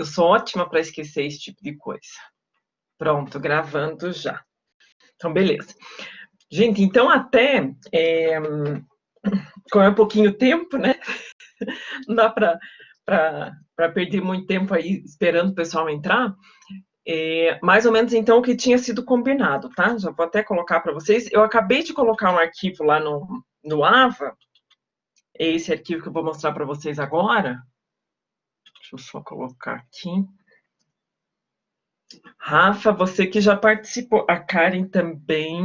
Eu sou ótima para esquecer esse tipo de coisa. Pronto, gravando já. Então, beleza. Gente, então até... como é um pouquinho tempo, né? Não dá para perder muito tempo aí esperando o pessoal entrar. Mais ou menos, então, o que tinha sido combinado, tá? Já vou até colocar para vocês. Eu acabei de colocar um arquivo lá no AVA. É esse arquivo que eu vou mostrar para vocês agora. Deixa eu só colocar aqui. Rafa, você que já participou. A Karen também.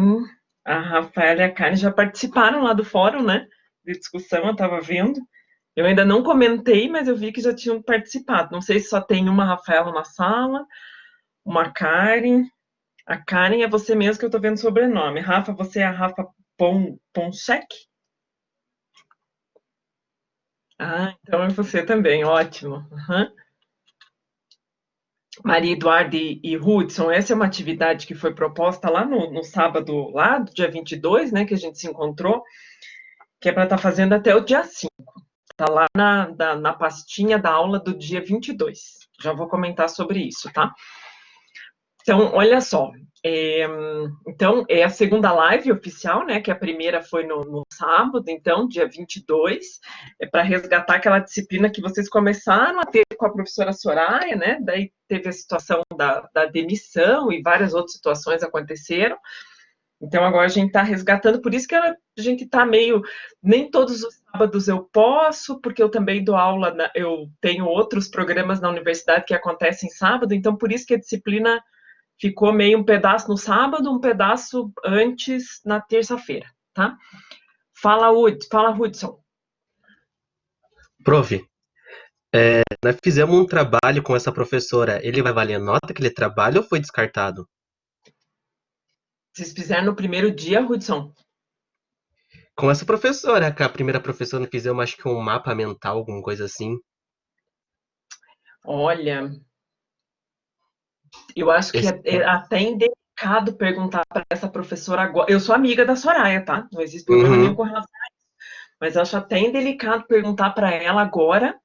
A Rafaela e a Karen já participaram lá do fórum, né? De discussão, eu estava vendo. Eu ainda não comentei, mas eu vi que já tinham participado. Não sei se só tem uma Rafaela na sala, uma Karen. A Karen é você mesmo que eu estou vendo o sobrenome. Rafa, você é a Rafa Ponchek? Ah, então é você também, ótimo. Uhum. Maria Eduarda e Hudson, essa é uma atividade que foi proposta lá no sábado, lá do dia 22, né, que a gente se encontrou, que é para estar fazendo até o dia 5. Está lá na pastinha da aula do dia 22. Já vou comentar sobre isso, tá? Então, olha só. Então, é a segunda live oficial, né? Que a primeira foi no sábado, então, dia 22. É para resgatar aquela disciplina que vocês começaram a ter com a professora Soraya, né? Daí teve a situação da demissão e várias outras situações aconteceram. Então, agora a gente está resgatando, por isso que a gente está meio... Nem todos os sábados eu posso, porque eu também dou aula, eu tenho outros programas na universidade que acontecem sábado, então por isso que a disciplina ficou meio um pedaço no sábado, um pedaço antes na terça-feira, tá? Fala, Hudson. Prof, nós fizemos um trabalho com essa professora. Ele vai valer a nota aquele trabalho ou foi descartado? Vocês fizeram no primeiro dia, Hudson? Com essa professora, que a primeira professora fizemos, acho que um mapa mental, alguma coisa assim. Olha, eu acho que Esse... é até indelicado perguntar para essa professora agora. Eu sou amiga da Soraya, tá? Não existe problema nenhum Uhum, com relação a isso. Mas eu acho até indelicado perguntar para ela agora,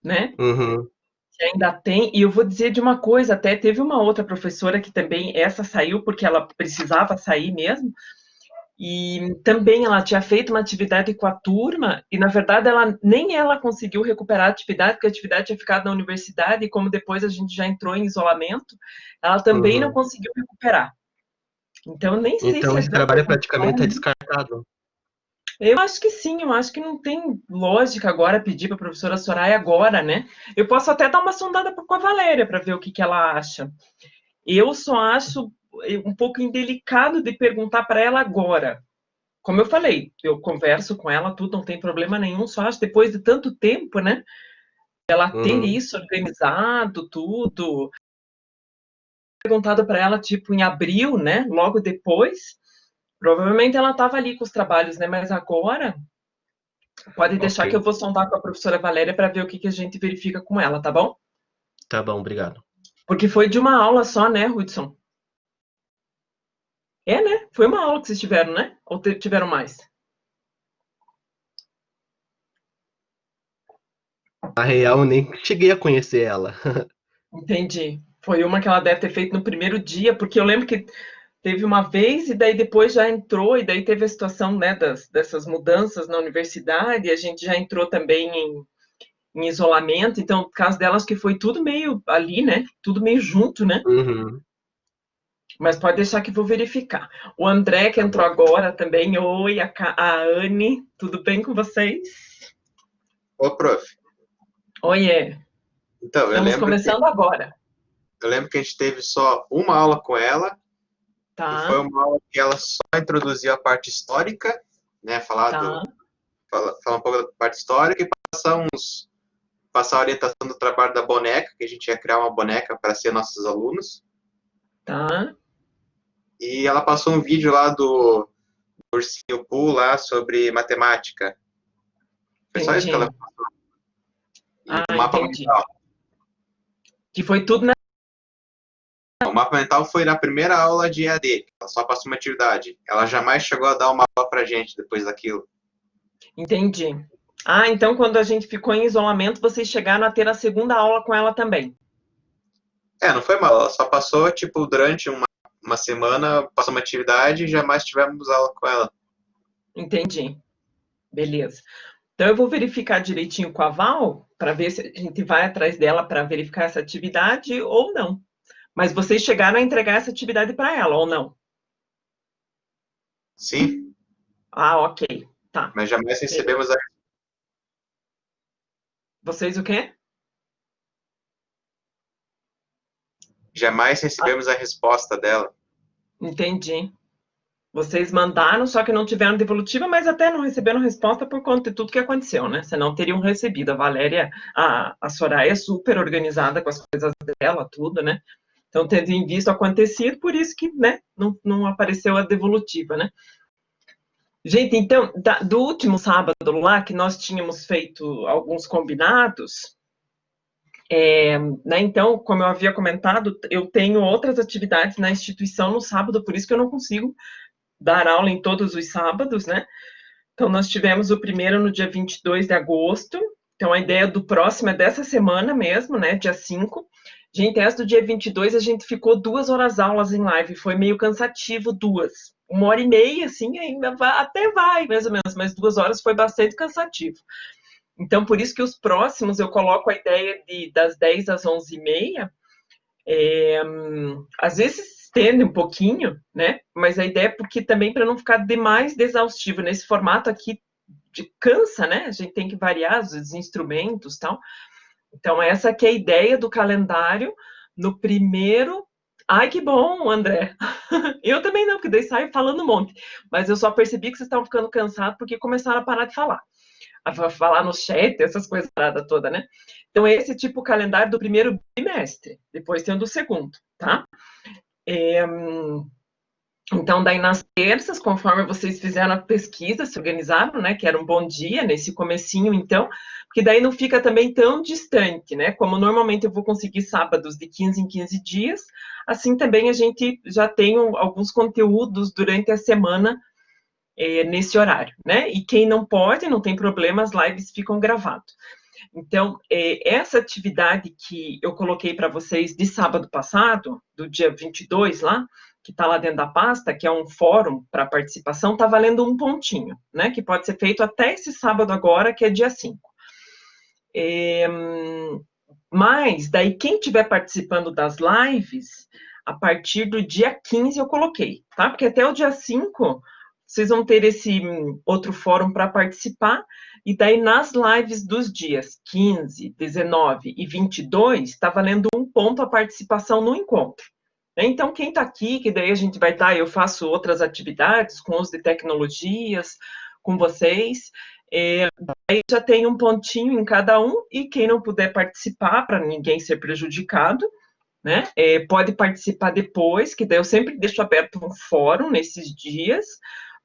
né? uhum. Que ainda tem. E eu vou dizer de uma coisa: até teve uma outra professora que também, essa saiu porque ela precisava sair mesmo. E também ela tinha feito uma atividade com a turma, e na verdade nem ela conseguiu recuperar a atividade, porque a atividade tinha ficado na universidade, e como depois a gente já entrou em isolamento, ela também não Uhum. conseguiu recuperar. Então, eu nem sei se Então esse adianta trabalho continuar. praticamente é descartado. Eu acho que sim, eu acho que não tem lógica agora pedir para a professora Soraya agora, né? Eu posso até dar uma sondada com a Valéria para ver o que ela acha. Eu só acho um pouco indelicado de perguntar para ela agora. Como eu falei, eu converso com ela, tudo, não tem problema nenhum, só acho depois de tanto tempo, né? Ela ter Uhum. isso organizado, tudo. Perguntado para ela, tipo, em abril, né? Logo depois. Provavelmente ela estava ali com os trabalhos, né? Mas agora, pode Ok, deixar que eu vou sondar com a professora Valéria para ver o que a gente verifica com ela, tá bom? tá bom, obrigado. Porque foi de uma aula só, né, Hudson? É, né? Foi uma aula que vocês tiveram, né? Ou tiveram mais? Na real, eu nem cheguei a conhecer ela. Entendi. Foi uma que ela deve ter feito no primeiro dia, porque eu lembro que teve uma vez e daí depois já entrou, e daí teve a situação, né, dessas mudanças na universidade, e a gente já entrou também em isolamento, então, no caso delas, que foi tudo meio ali, né, tudo meio junto, né, Uhum, mas pode deixar que vou verificar. O André, que tá entrou bom. agora também, oi, a Anne, tudo bem com vocês? Ô, prof, Oiê, então, estamos começando agora, eu lembro que a gente teve só uma aula com ela, e foi tá, uma aula que ela só introduziu a parte histórica, né, tá, falar um pouco da parte histórica e passar a orientação do trabalho da boneca, que a gente ia criar uma boneca para ser nossos alunos, tá, e ela passou um vídeo lá do Ursinho Pooh lá sobre matemática. Foi só isso que ela entendi. passou. E Ah, o mapa entendi. mental. Que foi tudo, né? O mapa mental foi na primeira aula de EAD, ela só passou uma atividade. Ela jamais chegou a dar uma aula pra gente depois daquilo. Entendi. Ah, então quando a gente ficou em isolamento, vocês chegaram a ter a segunda aula com ela também. Não foi mal, ela só passou, tipo, durante uma semana, passou uma atividade e jamais tivemos aula com ela. Entendi. Beleza. Então, eu vou verificar direitinho com a Val, para ver se a gente vai atrás dela para verificar essa atividade ou não. Mas vocês chegaram a entregar essa atividade para ela, ou não? Sim, Ah, ok. Tá. mas jamais Beleza. recebemos a, Vocês o quê? jamais Ah, recebemos a resposta dela. entendi. Vocês mandaram, só que não tiveram devolutiva, mas até não receberam resposta por conta de tudo que aconteceu, né? Senão teriam recebido. A Valéria, a Soraya é super organizada com as coisas dela, tudo, né? Então, tendo em vista o acontecido, por isso que, né, não apareceu a devolutiva, né? Gente, então, do último sábado lá, que nós tínhamos feito alguns combinados, né, então, como eu havia comentado, eu tenho outras atividades na instituição no sábado, por isso que eu não consigo dar aula em todos os sábados, né? Então, nós tivemos o primeiro no dia 22 de agosto. Então, a ideia do próximo é dessa semana mesmo, né? Dia 5. Gente, essa do dia 22, a gente ficou 2 horas aulas em live. Foi meio cansativo, 2. 1 hora e meia, assim, ainda vai, até vai, mais ou menos, mas 2 horas foi bastante cansativo. Então, por isso que os próximos eu coloco a ideia das 10 às 11h30. Às vezes estende um pouquinho, né? Mas a ideia é porque também para não ficar demais exaustivo. Nesse formato aqui cansa, né? A gente tem que variar os instrumentos e tal. Então, essa que é a ideia do calendário no primeiro. Ai, que bom, André. Eu também não, porque daí saio falando um monte. Mas eu só percebi que vocês estavam ficando cansados porque começaram a parar de falar. A falar no chat, essas coisas toda, né? Então, esse tipo o calendário do primeiro bimestre. Depois tem o do segundo, tá? Então, daí nas terças, conforme vocês fizeram a pesquisa, se organizaram, né, que era um bom dia nesse comecinho, então, porque daí não fica também tão distante, né, como normalmente eu vou conseguir sábados de 15 em 15 dias, assim também a gente já tem alguns conteúdos durante a semana nesse horário, né, e quem não pode, não tem problema, as lives ficam gravadas. Então, essa atividade que eu coloquei para vocês de sábado passado, do dia 22 lá, que está lá dentro da pasta, que é um fórum para participação, está valendo 1 pontinho, né? Que pode ser feito até esse sábado agora, que é dia 5. Mas, daí, quem estiver participando das lives, a partir do dia 15 eu coloquei, tá? Porque até o dia 5 vocês vão ter esse outro fórum para participar, e daí nas lives dos dias 15, 19 e 22, está valendo 1 ponto a participação no encontro. Então, quem está aqui, que daí a gente vai estar, eu faço outras atividades com uso de tecnologias, com vocês, aí já tem 1 pontinho em cada um, e quem não puder participar, para ninguém ser prejudicado, né, pode participar depois, que daí eu sempre deixo aberto um fórum nesses dias,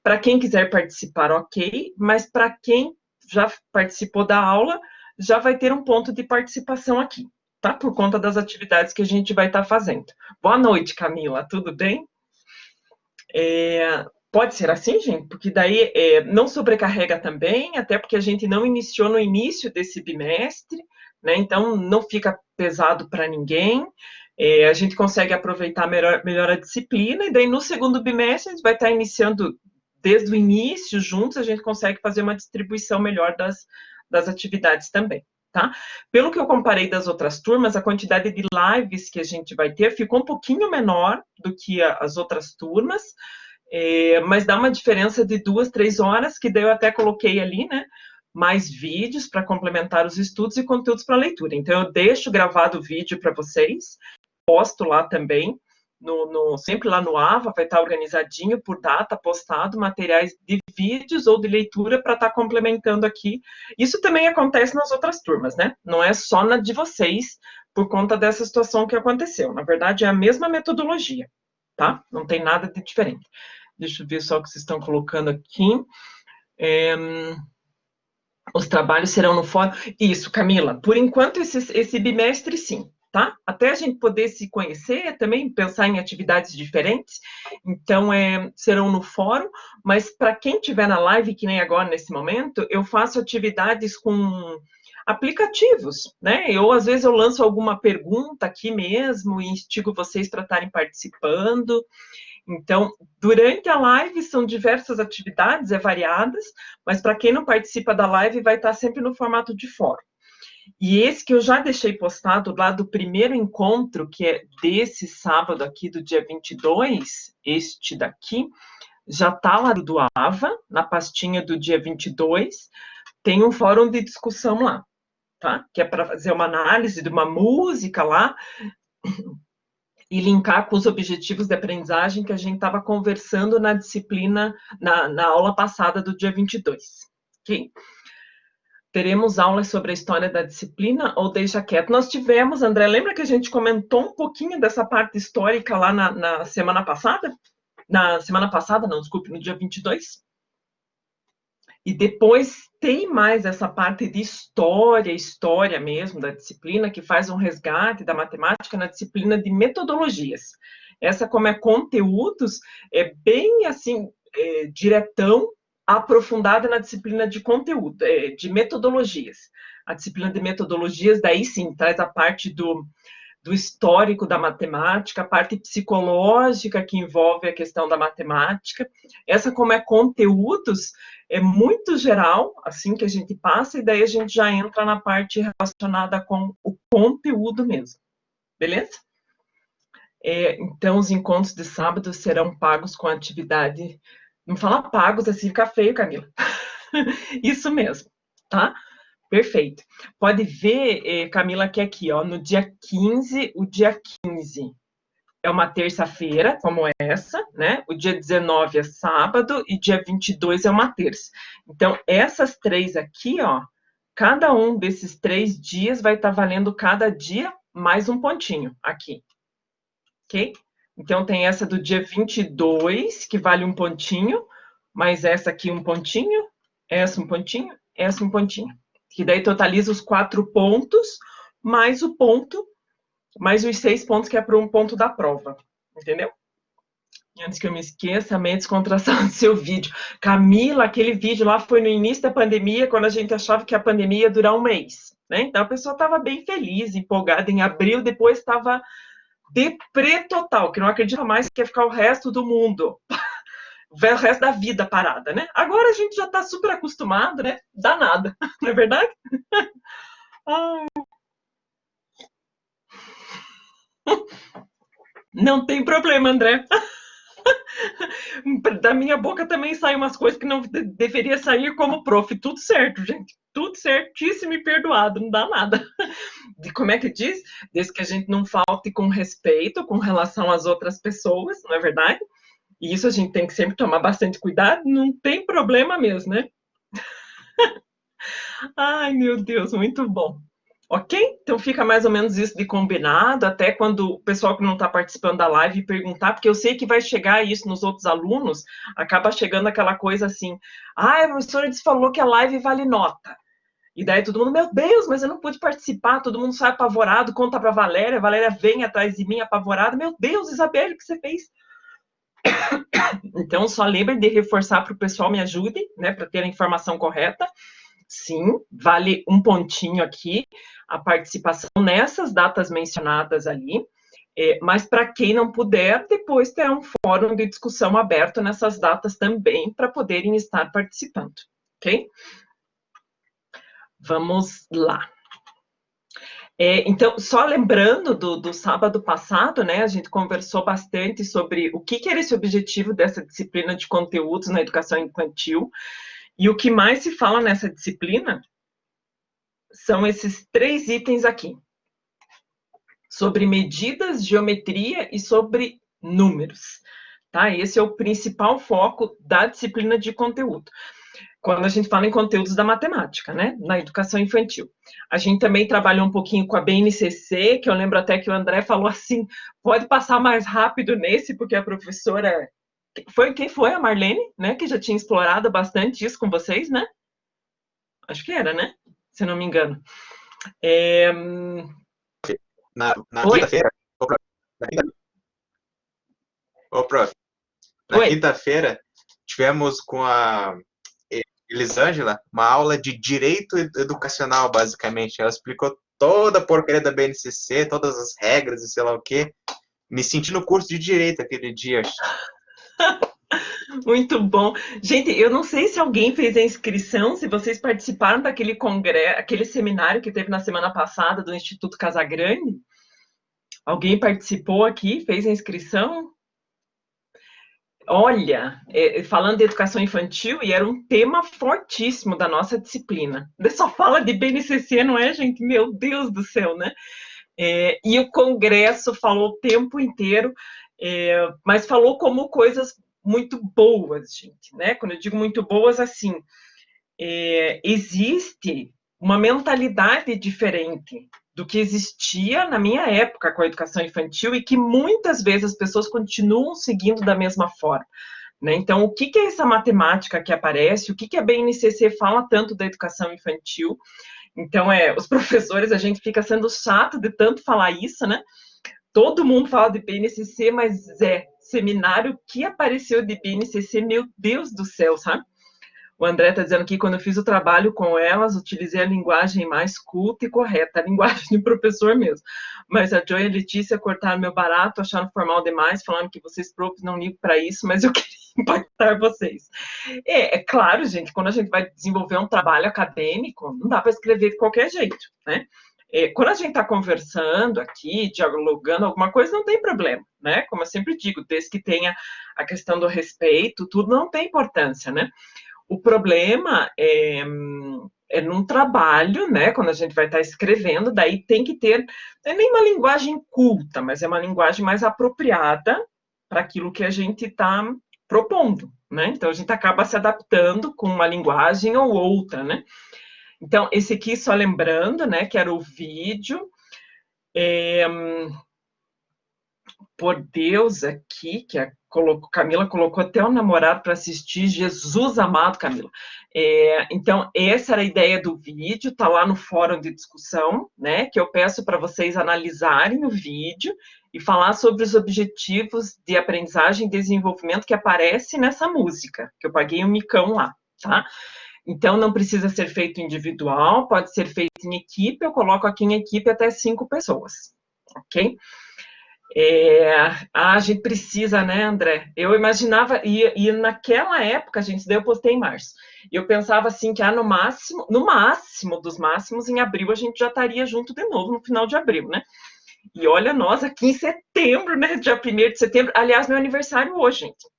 para quem quiser participar, ok, mas para quem já participou da aula, já vai ter 1 ponto de participação aqui, tá? Por conta das atividades que a gente vai estar fazendo. Boa noite, Camila, tudo bem? Pode ser assim, gente? Porque daí não sobrecarrega também, até porque a gente não iniciou no início desse bimestre, né? Então não fica pesado para ninguém. A gente consegue aproveitar melhor a disciplina, e daí no segundo bimestre a gente vai estar iniciando desde o início juntos, a gente consegue fazer uma distribuição melhor das atividades também, tá? Pelo que eu comparei das outras turmas, a quantidade de lives que a gente vai ter ficou um pouquinho menor do que as outras turmas, mas dá uma diferença de 2, 3 horas, que daí eu até coloquei ali, né? Mais vídeos para complementar os estudos e conteúdos para leitura. Então, eu deixo gravado o vídeo para vocês, posto lá também, sempre lá no AVA, vai estar organizadinho por data, postado, materiais de vídeos ou de leitura para estar complementando aqui. Isso também acontece nas outras turmas, né? Não é só na de vocês, por conta dessa situação que aconteceu. Na verdade, é a mesma metodologia, tá? Não tem nada de diferente. Deixa eu ver só o que vocês estão colocando aqui. Os trabalhos serão no fórum. Isso, Camila. Por enquanto, esse bimestre, sim, tá? Até a gente poder se conhecer, também pensar em atividades diferentes. Então, serão no fórum. Mas para quem estiver na live, que nem agora, nesse momento, eu faço atividades com aplicativos, né? Às vezes, eu lanço alguma pergunta aqui mesmo e instigo vocês para estarem participando. Então, durante a live são diversas atividades, variadas, mas para quem não participa da live vai estar sempre no formato de fórum. E esse que eu já deixei postado lá do primeiro encontro, que é desse sábado aqui, do dia 22, este daqui, já está lá do AVA, na pastinha do dia 22, tem um fórum de discussão lá, tá? Que é para fazer uma análise de uma música lá, e linkar com os objetivos de aprendizagem que a gente estava conversando na disciplina, na aula passada do dia 22. Ok? Teremos aulas sobre a história da disciplina ou deixa quieto? Nós tivemos, André, lembra que a gente comentou um pouquinho dessa parte histórica lá na semana passada? Na semana passada, não, desculpe, no dia 22? E depois tem mais essa parte de história mesmo da disciplina, que faz um resgate da matemática na disciplina de metodologias. Essa, como é conteúdos, é bem assim, diretão, aprofundada na disciplina de conteúdo, de metodologias. A disciplina de metodologias, daí sim, traz a parte do histórico da matemática, a parte psicológica que envolve a questão da matemática. Essa, como é conteúdos, é muito geral, assim que a gente passa, e daí a gente já entra na parte relacionada com o conteúdo mesmo. Beleza? Então, os encontros de sábado serão pagos com atividade... Não fala pagos, assim fica feio, Camila. Isso mesmo, tá? Perfeito. Pode ver, Camila, que aqui, ó, no dia 15, o dia 15 é uma terça-feira, como essa, né? O dia 19 é sábado e dia 22 é uma terça. Então, essas três aqui, ó, cada um desses 3 dias vai estar valendo cada dia mais um pontinho aqui. Ok? Então, tem essa do dia 22, que vale um pontinho, mais essa aqui um pontinho, essa um pontinho, essa um pontinho. Que daí totaliza os 4 pontos, mais o ponto, mais os 6 pontos que é para um ponto da prova. Entendeu? E antes que eu me esqueça, a descontração do seu vídeo. Camila, aquele vídeo lá foi no início da pandemia, quando a gente achava que a pandemia ia durar um mês. Né? Então, a pessoa estava bem feliz, empolgada em abril, depois estava deprê total, que não acredita mais que ia ficar o resto do mundo, o resto da vida parada, né? Agora a gente já está super acostumado, né? Dá nada, não é verdade? Não tem problema, André. Da minha boca também saem umas coisas que não deveria sair como prof. Tudo certo, gente. Tudo certíssimo e perdoado, não dá nada. Como é que diz? Desde que a gente não falte com respeito com relação às outras pessoas, não é verdade? E isso a gente tem que sempre tomar bastante cuidado, não tem problema mesmo, né? Ai, meu Deus, muito bom. Ok? Então fica mais ou menos isso de combinado, até quando o pessoal que não está participando da live perguntar, porque eu sei que vai chegar isso nos outros alunos, acaba chegando aquela coisa assim, a professora falou que a live vale nota. E daí todo mundo, meu Deus, mas eu não pude participar, todo mundo sai apavorado, conta para a Valéria vem atrás de mim apavorada, meu Deus, Isabelle, o que você fez? Então, só lembrem de reforçar para o pessoal, me ajude, né, para ter a informação correta. Sim, vale um pontinho aqui, a participação nessas datas mencionadas ali, mas para quem não puder, depois terá um fórum de discussão aberto nessas datas também, para poderem estar participando, ok? Vamos lá. Então, só lembrando do sábado passado, né, a gente conversou bastante sobre o que era esse objetivo dessa disciplina de conteúdos na educação infantil, e o que mais se fala nessa disciplina são esses 3 itens aqui, sobre medidas, geometria e sobre números, tá? Esse é o principal foco da disciplina de conteúdo. Quando a gente fala em conteúdos da matemática, né, na educação infantil. A gente também trabalhou um pouquinho com a BNCC, que eu lembro até que o André falou assim, pode passar mais rápido nesse, porque a professora... Quem foi? A Marlene, né, que já tinha explorado bastante isso com vocês, né? Acho que era, né? Se não me engano. Na quinta-feira... Ô, prof. Na quinta-feira, tivemos com Elisângela, uma aula de direito educacional, basicamente. Ela explicou toda a porcaria da BNCC, todas as regras e sei lá o quê. Me senti no curso de direito aquele dia. Muito bom. Gente, eu não sei se alguém fez a inscrição, se vocês participaram daquele congresso, aquele seminário que teve na semana passada do Instituto Casagrande. Alguém participou aqui, fez a inscrição? Olha, falando de educação infantil, e era um tema fortíssimo da nossa disciplina. Só fala de BNCC, não é, gente? Meu Deus do céu, né? E o congresso falou o tempo inteiro, mas falou como coisas muito boas, gente, né? Quando eu digo muito boas, assim, existe uma mentalidade diferente do que existia na minha época com a educação infantil e que muitas vezes as pessoas continuam seguindo da mesma forma, né? Então, o que é essa matemática que aparece? O que a BNCC fala tanto da educação infantil? Então, os professores, a gente fica sendo chato de tanto falar isso, né? Todo mundo fala de BNCC, mas seminário que apareceu de BNCC, meu Deus do céu, sabe? O André está dizendo que quando eu fiz o trabalho com elas, utilizei a linguagem mais culta e correta, a linguagem do professor mesmo. Mas a Joy e a Letícia cortaram meu barato, acharam formal demais, falando que vocês próprios não ligam para isso, mas eu queria impactar vocês. É claro, gente, quando a gente vai desenvolver um trabalho acadêmico, não dá para escrever de qualquer jeito, né? Quando a gente está conversando aqui, dialogando alguma coisa, não tem problema, né? Como eu sempre digo, desde que tenha a questão do respeito, tudo não tem importância, né? O problema é num trabalho, né? Quando a gente vai estar escrevendo, daí tem que ter, não é nem uma linguagem culta, mas é uma linguagem mais apropriada para aquilo que a gente está propondo, né? Então a gente acaba se adaptando com uma linguagem ou outra, né? Então, esse aqui, só lembrando, né, que era o vídeo. Por Deus aqui, que Camila colocou até o namorado para assistir. Jesus amado, Camila. Então, essa era a ideia do vídeo, está lá no fórum de discussão, né, que eu peço para vocês analisarem o vídeo e falar sobre os objetivos de aprendizagem e desenvolvimento que aparece nessa música, que eu paguei um micão lá, tá? Então, não precisa ser feito individual, pode ser feito em equipe, eu coloco aqui em equipe até 5 pessoas, ok? A gente precisa, né, André? Eu imaginava, e naquela época, gente, daí eu postei em março, e eu pensava assim, que no máximo dos máximos, em abril a gente já estaria junto de novo, no final de abril, né? E olha nós aqui em setembro, né, dia 1º de setembro, aliás, meu aniversário hoje, gente.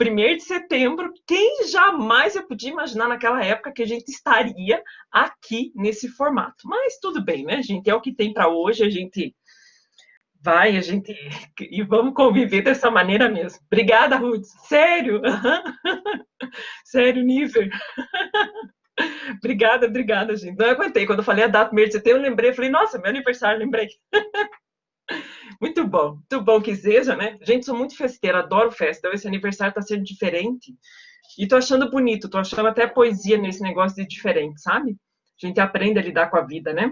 1º de setembro, quem jamais eu podia imaginar naquela época que a gente estaria aqui nesse formato. Mas tudo bem, né, gente? É o que tem para hoje, a gente vai, e vamos conviver dessa maneira mesmo. Obrigada, Ruth. Sério? Sério, Níver. Obrigada, gente. Não aguentei. Quando eu falei a data 1º de setembro, eu lembrei, falei, nossa, meu aniversário, lembrei. Muito bom que seja, né? Gente, sou muito festeira, adoro festa, então esse aniversário tá sendo diferente. E tô achando bonito, tô achando até poesia nesse negócio de diferente, sabe? A gente aprende a lidar com a vida, né?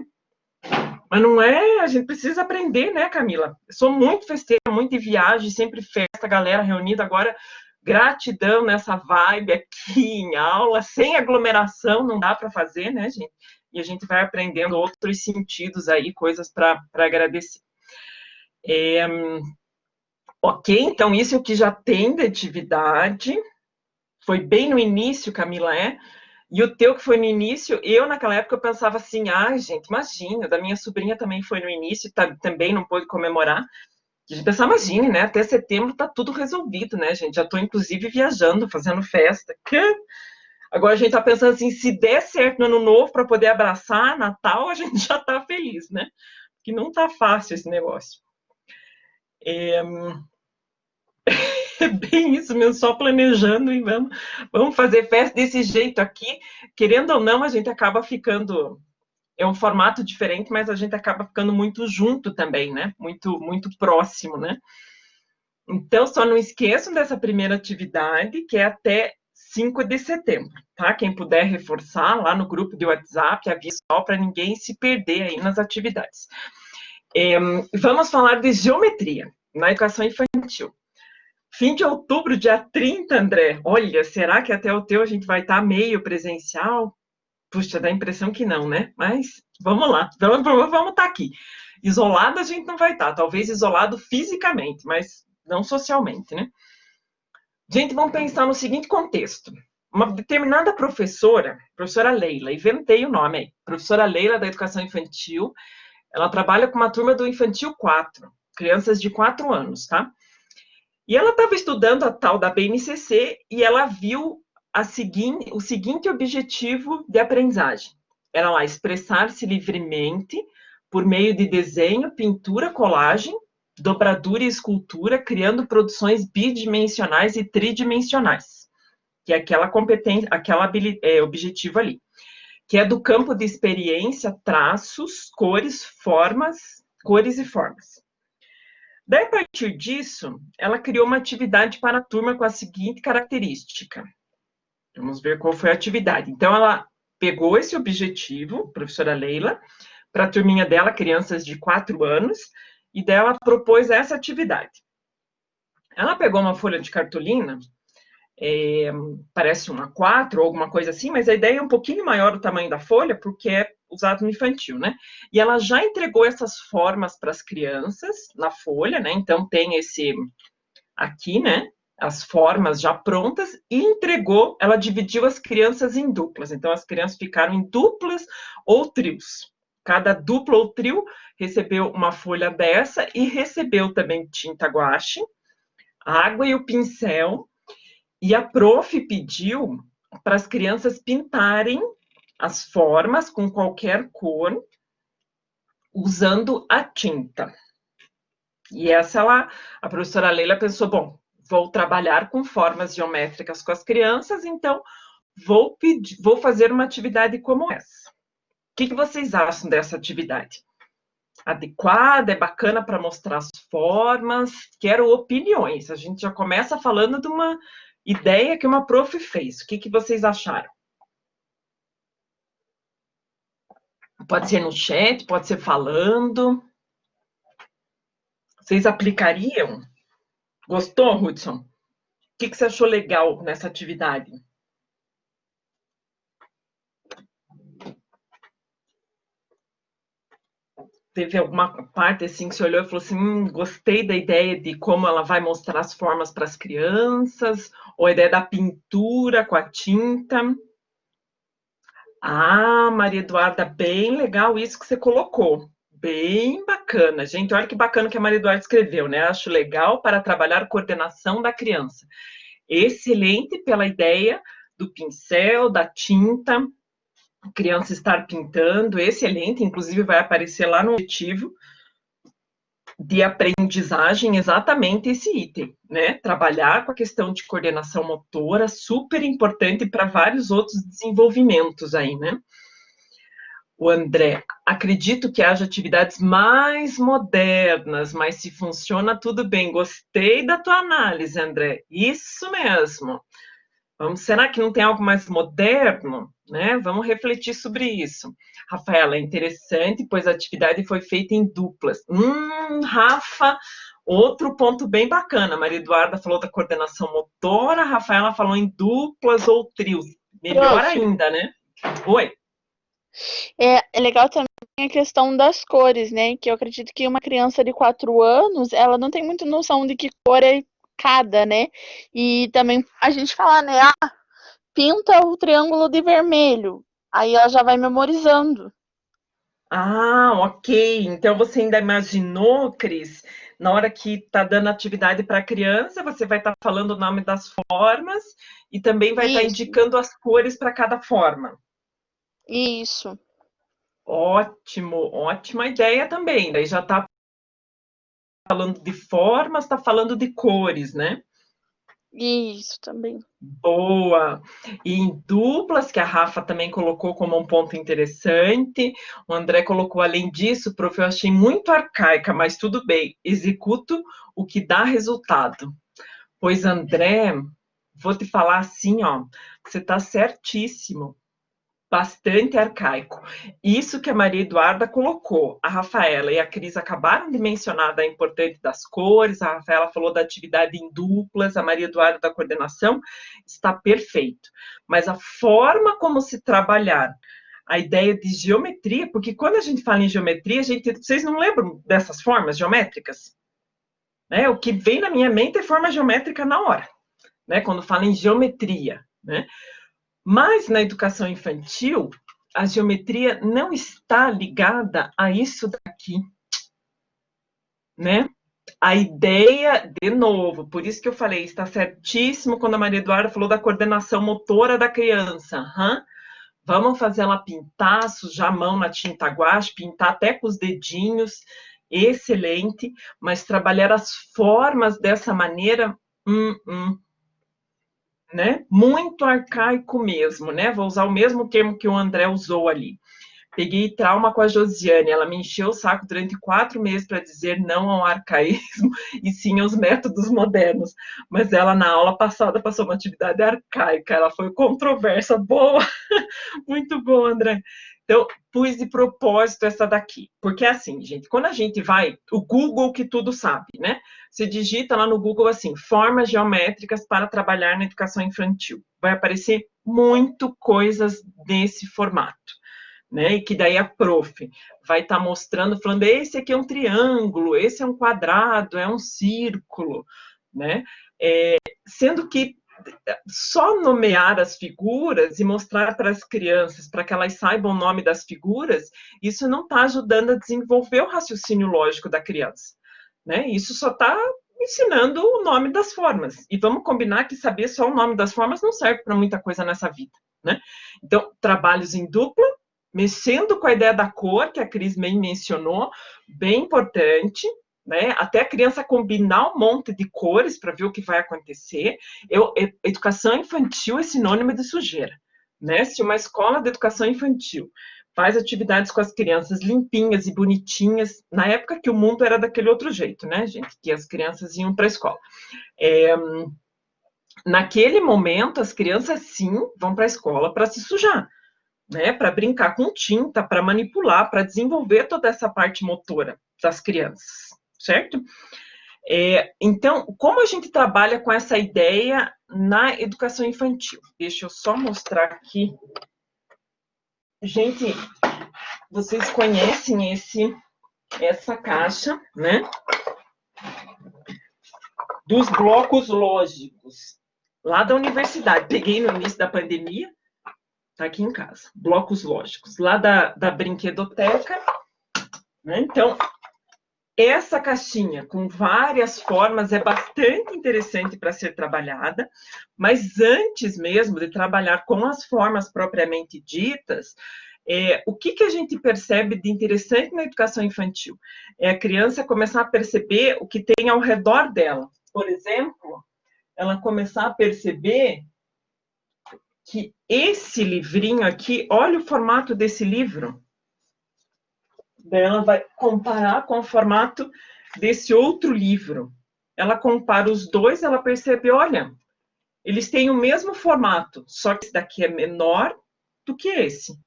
Mas não é, a gente precisa aprender, né, Camila? Eu sou muito festeira, muito de viagem, sempre festa, galera reunida. Agora, gratidão nessa vibe aqui em aula, sem aglomeração, não dá para fazer, né, gente? E a gente vai aprendendo outros sentidos aí, coisas para agradecer. Ok, então isso é o que já tem de atividade. Foi bem no início, Camila, E o teu que foi no início, eu naquela época eu pensava assim, gente, imagina, da minha sobrinha também foi no início, também não pôde comemorar. A gente pensava, imagine, né, até setembro tá tudo resolvido, né, gente? Já tô inclusive viajando, fazendo festa. Agora a gente tá pensando assim, se der certo no ano novo para poder abraçar Natal, a gente já tá feliz, né? Porque não tá fácil esse negócio. É bem isso mesmo, só planejando e vamos fazer festa desse jeito aqui. Querendo ou não, a gente acaba ficando... É um formato diferente, mas a gente acaba ficando muito junto também, né? Muito, muito próximo, né? Então, só não esqueçam dessa primeira atividade, que é até 5 de setembro, tá? Quem puder reforçar lá no grupo de WhatsApp, avisa para ninguém se perder aí nas atividades. Vamos falar de geometria na educação infantil. Fim de outubro, dia 30, André. Olha, será que até o teu a gente vai estar meio presencial? Puxa, dá a impressão que não, né? Mas vamos lá, vamos estar aqui. Isolado a gente não vai estar, talvez isolado fisicamente, mas não socialmente, né? Gente, vamos pensar no seguinte contexto. Uma determinada professora, professora Leila, inventei o nome aí, professora Leila da Educação Infantil, ela trabalha com uma turma do Infantil 4, crianças de 4 anos, tá? E ela estava estudando a tal da BNCC e ela viu o seguinte objetivo de aprendizagem. Era lá expressar-se livremente por meio de desenho, pintura, colagem, dobradura e escultura, criando produções bidimensionais e tridimensionais, que é aquela competência, objetivo ali, que é do campo de experiência, traços, cores e formas. Daí, a partir disso, ela criou uma atividade para a turma com a seguinte característica. Vamos ver qual foi a atividade. Então, ela pegou esse objetivo, professora Leila, para a turminha dela, crianças de 4 anos, e dela propôs essa atividade. Ela pegou uma folha de cartolina, parece uma 4 ou alguma coisa assim, mas a ideia é um pouquinho maior o tamanho da folha, porque é usado no infantil, né? E ela já entregou essas formas para as crianças na folha, né? Então tem esse aqui, né? As formas já prontas e entregou, ela dividiu as crianças em duplas. Então as crianças ficaram em duplas ou trios. Cada dupla ou trio recebeu uma folha dessa e recebeu também tinta guache, água e o pincel. E a prof pediu para as crianças pintarem as formas com qualquer cor, usando a tinta. E a professora Leila pensou, bom, vou trabalhar com formas geométricas com as crianças, então vou fazer uma atividade como essa. O que vocês acham dessa atividade? Adequada, é bacana para mostrar as formas? Quero opiniões. A gente já começa falando de uma ideia que uma prof fez. O que vocês acharam? Pode ser no chat, pode ser falando. Vocês aplicariam? Gostou, Hudson? O que você achou legal nessa atividade? Teve alguma parte assim que você olhou e falou assim, gostei da ideia de como ela vai mostrar as formas para as crianças, ou a ideia da pintura com a tinta? Ah, Maria Eduarda, bem legal isso que você colocou. Bem bacana. Gente, olha que bacana que a Maria Eduarda escreveu, né? Acho legal para trabalhar coordenação da criança. Excelente pela ideia do pincel, da tinta, a criança estar pintando, excelente, inclusive vai aparecer lá no objetivo de aprendizagem exatamente esse item, né? Trabalhar com a questão de coordenação motora, super importante para vários outros desenvolvimentos aí, né? O André, acredito que haja atividades mais modernas, mas se funciona tudo bem. Gostei da tua análise, André. Isso mesmo. Será que não tem algo mais moderno? Né? Vamos refletir sobre isso. Rafaela, é interessante, pois a atividade foi feita em duplas. Rafa, outro ponto bem bacana. Maria Eduarda falou da coordenação motora, a Rafaela falou em duplas ou trios. Melhor ainda, né? Oi. É legal também a questão das cores, né? Que eu acredito que uma criança de 4 anos, ela não tem muita noção de que cor é cada, né? E também a gente fala, né? Pinta o triângulo de vermelho. Aí ela já vai memorizando. Ok. Então você ainda imaginou, Cris, na hora que está dando atividade para a criança, você vai estar falando o nome das formas e também vai estar indicando as cores para cada forma. Isso. Ótimo, ótima ideia também. Daí já está falando de formas, está falando de cores, né? Isso também. Boa! E em duplas, que a Rafa também colocou como um ponto interessante. O André colocou, além disso, prof, eu achei muito arcaica, mas tudo bem, executo o que dá resultado. Pois, André, vou te falar assim, ó, você está certíssimo. bastante arcaico. Isso que a Maria Eduarda colocou, a Rafaela e a Cris acabaram de mencionar da importância das cores, a Rafaela falou da atividade em duplas, a Maria Eduarda da coordenação, está perfeito. Mas a forma como se trabalhar a ideia de geometria, porque quando a gente fala em geometria, vocês não lembram dessas formas geométricas? Né? O que vem na minha mente é forma geométrica na hora, né? Quando fala em geometria, né? Mas na educação infantil, a geometria não está ligada a isso daqui, né? A ideia, de novo, por isso que eu falei, está certíssimo quando a Maria Eduarda falou da coordenação motora da criança. Vamos fazer ela pintar, sujar a mão na tinta guache, pintar até com os dedinhos, excelente, mas trabalhar as formas dessa maneira, né? Muito arcaico mesmo, né? Vou usar o mesmo termo que o André usou ali. Peguei trauma com a Josiane, ela me encheu o saco durante 4 meses para dizer não ao arcaísmo e sim aos métodos modernos, mas ela na aula passada passou uma atividade arcaica, ela foi controversa, boa, muito boa, André. Então, pus de propósito essa daqui, porque é assim, gente, quando a gente vai, o Google que tudo sabe, né? Você digita lá no Google assim, formas geométricas para trabalhar na educação infantil. Vai aparecer muito coisas desse formato, né? E que daí a prof vai estar mostrando, falando, esse aqui é um triângulo, esse é um quadrado, é um círculo, né? Sendo que só nomear as figuras e mostrar para as crianças, para que elas saibam o nome das figuras, isso não está ajudando a desenvolver o raciocínio lógico da criança, né? Isso só está ensinando o nome das formas. E vamos combinar que saber só o nome das formas não serve para muita coisa nessa vida, né? Então, trabalhos em dupla, mexendo com a ideia da cor, que a Cris bem mencionou, bem importante, né? Até a criança combinar um monte de cores para ver o que vai acontecer. Educação infantil é sinônimo de sujeira, né? Se uma escola de educação infantil faz atividades com as crianças limpinhas e bonitinhas, na época que o mundo era daquele outro jeito, né, gente? Que as crianças iam para a escola. Naquele momento, as crianças, sim, vão para a escola para se sujar, né? Para brincar com tinta, para manipular, para desenvolver toda essa parte motora das crianças, certo? Então, como a gente trabalha com essa ideia na educação infantil? Deixa eu só mostrar aqui. Gente, vocês conhecem essa caixa, né? Dos blocos lógicos, lá da universidade. Peguei no início da pandemia, tá aqui em casa. Blocos lógicos, lá da brinquedoteca, né? Então, essa caixinha com várias formas é bastante interessante para ser trabalhada, mas antes mesmo de trabalhar com as formas propriamente ditas, o que a gente percebe de interessante na educação infantil? É a criança começar a perceber o que tem ao redor dela. Por exemplo, ela começar a perceber que esse livrinho aqui, olha o formato desse livro. Daí ela vai comparar com o formato desse outro livro. Ela compara os dois, ela percebe, olha, eles têm o mesmo formato, só que esse daqui é menor do que esse.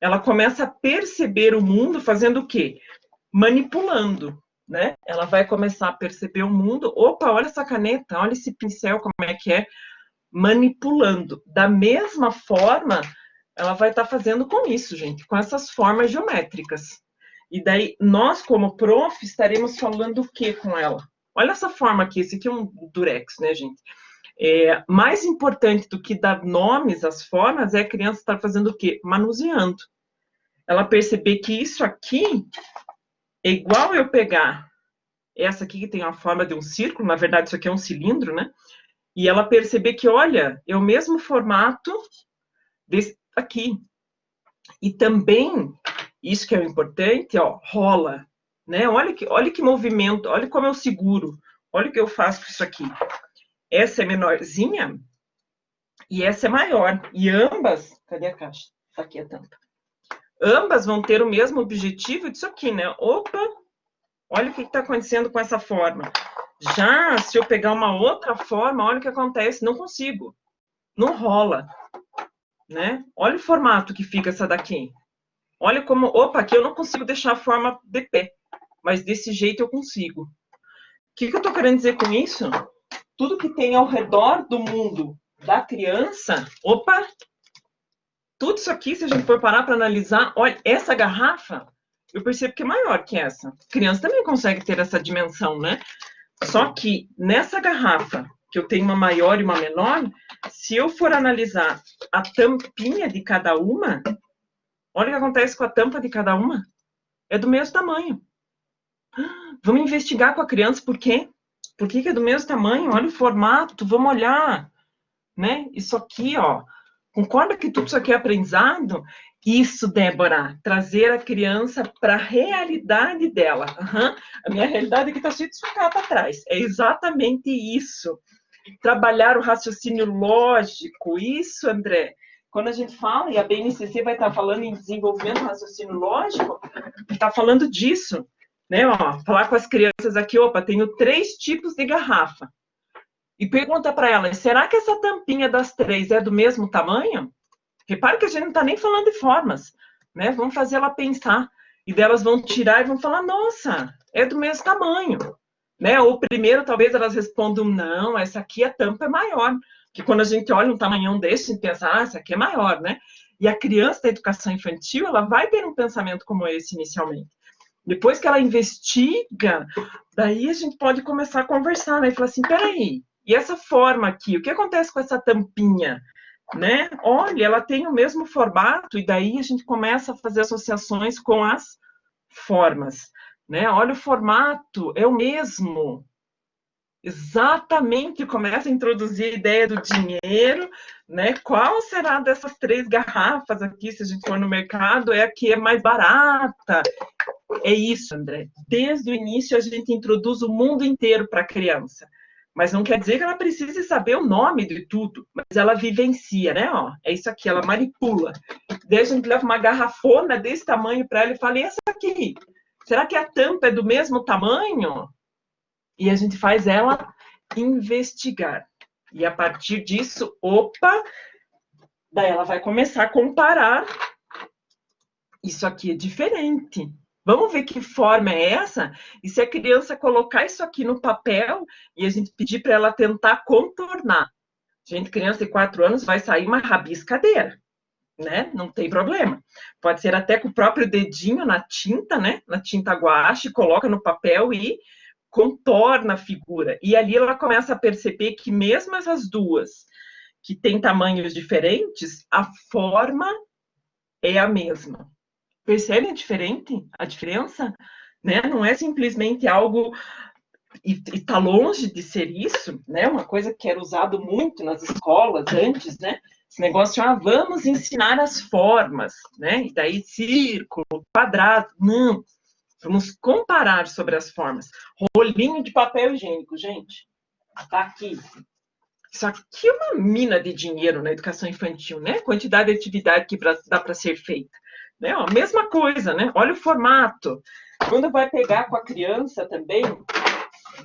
Ela começa a perceber o mundo fazendo o quê? Manipulando, né? Ela vai começar a perceber o mundo, opa, olha essa caneta, olha esse pincel, como é que é? Manipulando. Da mesma forma, ela vai estar fazendo com isso, gente, com essas formas geométricas. E daí, nós, como prof, estaremos falando o que com ela? Olha essa forma aqui, esse aqui é um durex, né, gente? Mais importante do que dar nomes às formas é a criança estar fazendo o quê? Manuseando. Ela perceber que isso aqui é igual eu pegar essa aqui que tem a forma de um círculo, na verdade isso aqui é um cilindro, né? E ela perceber que, olha, é o mesmo formato desse aqui. E também, isso que é o importante, ó, rola, né? Olha que movimento, olha como eu seguro, olha o que eu faço com isso aqui. Essa é menorzinha e essa é maior. E ambas, cadê a caixa? Tá aqui a tampa. Ambas vão ter o mesmo objetivo disso aqui, né? Opa, olha o que está acontecendo com essa forma. Já, se eu pegar uma outra forma, olha o que acontece, não consigo. Não rola. né? Olha o formato que fica essa daqui. Olha como, opa, aqui eu não consigo deixar a forma de pé, mas desse jeito eu consigo. O que eu estou querendo dizer com isso? Tudo que tem ao redor do mundo da criança, opa, tudo isso aqui, se a gente for parar para analisar, olha, essa garrafa, eu percebo que é maior que essa. A criança também consegue ter essa dimensão, né? Só que nessa garrafa, que eu tenho uma maior e uma menor, se eu for analisar a tampinha de cada uma, olha o que acontece com a tampa de cada uma. É do mesmo tamanho. Vamos investigar com a criança por quê? Por que é do mesmo tamanho? Olha o formato, vamos olhar. Né? Isso aqui, ó. Concorda que tudo isso aqui é aprendizado? Isso, Débora, trazer a criança para a realidade dela. Uhum. A minha realidade aqui está cheia de sucata atrás. É exatamente isso. Trabalhar o raciocínio lógico. Isso, André. Quando a gente fala, e a BNCC vai estar falando em desenvolvimento do raciocínio lógico, está falando disso. Né? Ó, falar com as crianças aqui, opa, tenho 3 tipos de garrafa. E pergunta para elas, será que essa tampinha das 3 é do mesmo tamanho? Repare que a gente não está nem falando de formas, né? Vamos fazer ela pensar. E delas vão tirar e vão falar, nossa, é do mesmo tamanho. Né? Ou primeiro, talvez elas respondam, não, essa aqui a tampa é maior. Porque quando a gente olha um tamanhão desse, a gente pensa, ah, essa aqui é maior, né? E a criança da educação infantil, ela vai ter um pensamento como esse inicialmente. Depois que ela investiga, daí a gente pode começar a conversar, né? E falar assim, peraí, e essa forma aqui, o que acontece com essa tampinha? Né? Olha, ela tem o mesmo formato, e daí a gente começa a fazer associações com as formas. Né? Olha, o formato é o mesmo. Exatamente, começa a introduzir a ideia do dinheiro, né? Qual será dessas 3 garrafas aqui, se a gente for no mercado, é a que é mais barata? É isso, André. Desde o início a gente introduz o mundo inteiro para a criança. Mas não quer dizer que ela precise saber o nome de tudo, mas ela vivencia, né? Ó, é isso aqui, ela manipula. Daí a gente leva uma garrafona desse tamanho para ela e fala, e essa aqui? Será que a tampa é do mesmo tamanho? E a gente faz ela investigar. E a partir disso, opa, daí ela vai começar a comparar. Isso aqui é diferente. Vamos ver que forma é essa? E se a criança colocar isso aqui no papel e a gente pedir para ela tentar contornar. Gente, criança de 4 anos vai sair uma rabiscadeira, né? Não tem problema. Pode ser até com o próprio dedinho na tinta, né? Na tinta guache, coloca no papel e contorna a figura. E ali ela começa a perceber que mesmo essas duas, que têm tamanhos diferentes, a forma é a mesma. Percebe a diferença? Né? Não é simplesmente algo, e está longe de ser isso, né? Uma coisa que era usado muito nas escolas antes, né? Esse negócio, vamos ensinar as formas, né? E daí círculo, quadrado, não. Vamos comparar sobre as formas. Rolinho de papel higiênico, gente. Tá aqui. Isso aqui é uma mina de dinheiro na educação infantil, né? Quantidade de atividade que dá para ser feita. Né? Ó, mesma coisa, né? Olha o formato. Quando vai pegar com a criança também,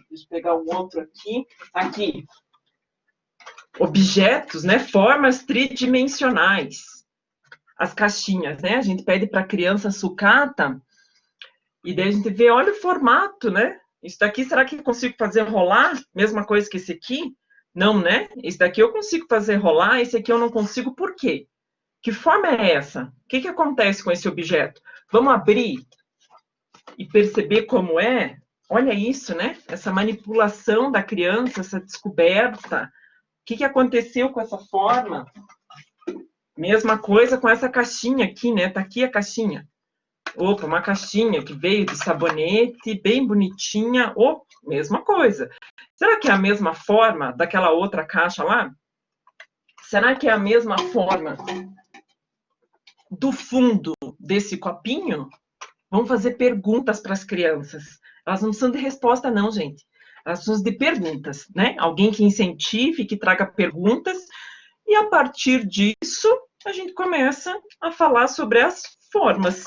deixa eu pegar um outro aqui. Aqui. Objetos, né? Formas tridimensionais. As caixinhas, né? A gente pede para a criança sucata. E daí a gente vê, olha o formato, né? Isso daqui, será que eu consigo fazer rolar? Mesma coisa que esse aqui? Não, né? Esse daqui eu consigo fazer rolar, esse aqui eu não consigo, por quê? Que forma é essa? O que acontece com esse objeto? Vamos abrir e perceber como é? Olha isso, né? Essa manipulação da criança, essa descoberta. O que aconteceu com essa forma? Mesma coisa com essa caixinha aqui, né? Tá aqui a caixinha. Opa, uma caixinha que veio de sabonete, bem bonitinha. Opa, mesma coisa. Será que é a mesma forma daquela outra caixa lá? Será que é a mesma forma do fundo desse copinho? Vamos fazer perguntas para as crianças. Elas não precisam de resposta, não, gente. Elas precisam de perguntas, né? Alguém que incentive, que traga perguntas. E a partir disso, a gente começa a falar sobre as formas.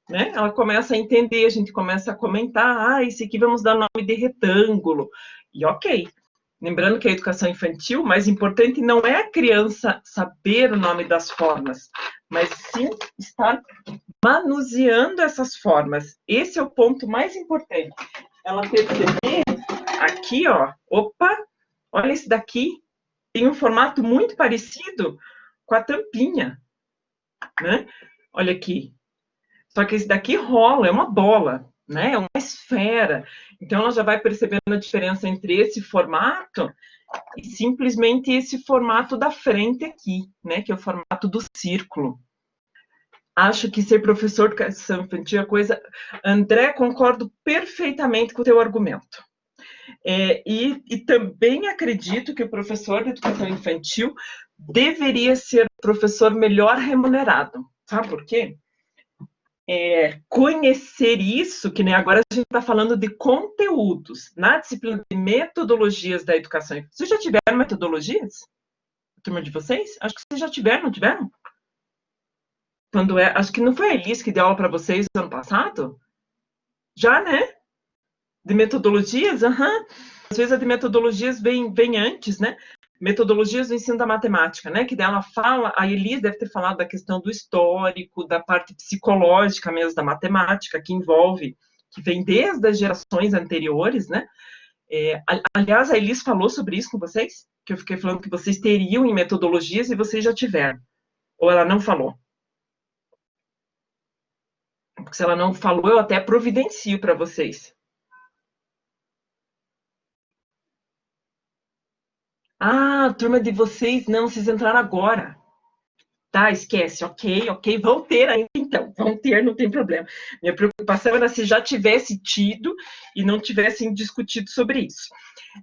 Né? Ela começa a entender, a gente começa a comentar, esse aqui vamos dar nome de retângulo, e ok, Lembrando que a educação infantil, o mais importante não é a criança saber o nome das formas, mas sim estar manuseando essas formas. Esse é o ponto mais importante. Ela perceber aqui, ó, opa, olha esse daqui, tem um formato muito parecido com a tampinha, né? Olha aqui. Só que esse daqui rola, é uma bola, né? É uma esfera. Então, ela já vai percebendo a diferença entre esse formato e simplesmente esse formato da frente aqui, né? Que é o formato do círculo. Acho que ser professor de educação infantil é coisa... André, concordo perfeitamente com o teu argumento. E também acredito que o professor de educação infantil deveria ser o professor melhor remunerado. Sabe por quê? Conhecer isso, que nem agora a gente está falando de conteúdos, na disciplina de metodologias da educação. Vocês já tiveram metodologias? A turma de vocês? Acho que vocês já tiveram, não tiveram? Acho que não foi a Elis que deu aula para vocês no ano passado? Já, né? De metodologias? Uhum. Às vezes a de metodologias vem antes, né? Metodologias do ensino da matemática, né? Que dela fala, a Elis deve ter falado da questão do histórico, da parte psicológica mesmo da matemática, que envolve, que vem desde as gerações anteriores, né? Aliás, a Elis falou sobre isso com vocês? Que eu fiquei falando que vocês teriam em metodologias e vocês já tiveram. Ou ela não falou? Porque se ela não falou, eu até providencio para vocês. Ah, a turma de vocês, não, vocês entraram agora. Tá, esquece, ok, vão ter ainda então, vão ter, não tem problema. Minha preocupação era se já tivesse tido e não tivessem discutido sobre isso.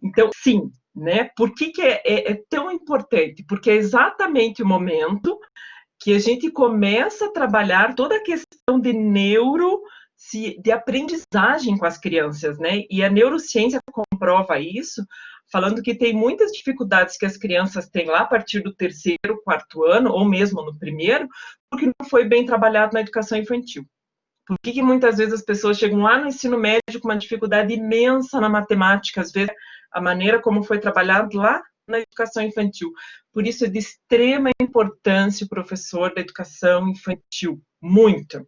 Então, sim, né, por que é tão importante? Porque é exatamente o momento que a gente começa a trabalhar toda a questão de de aprendizagem com as crianças, né? E a neurociência comprova isso, falando que tem muitas dificuldades que as crianças têm lá a partir do 3º, 4º ano, ou mesmo no 1º, porque não foi bem trabalhado na educação infantil. Por que muitas vezes as pessoas chegam lá no ensino médio com uma dificuldade imensa na matemática, às vezes a maneira como foi trabalhado lá na educação infantil. Por isso é de extrema importância o professor da educação infantil, muito.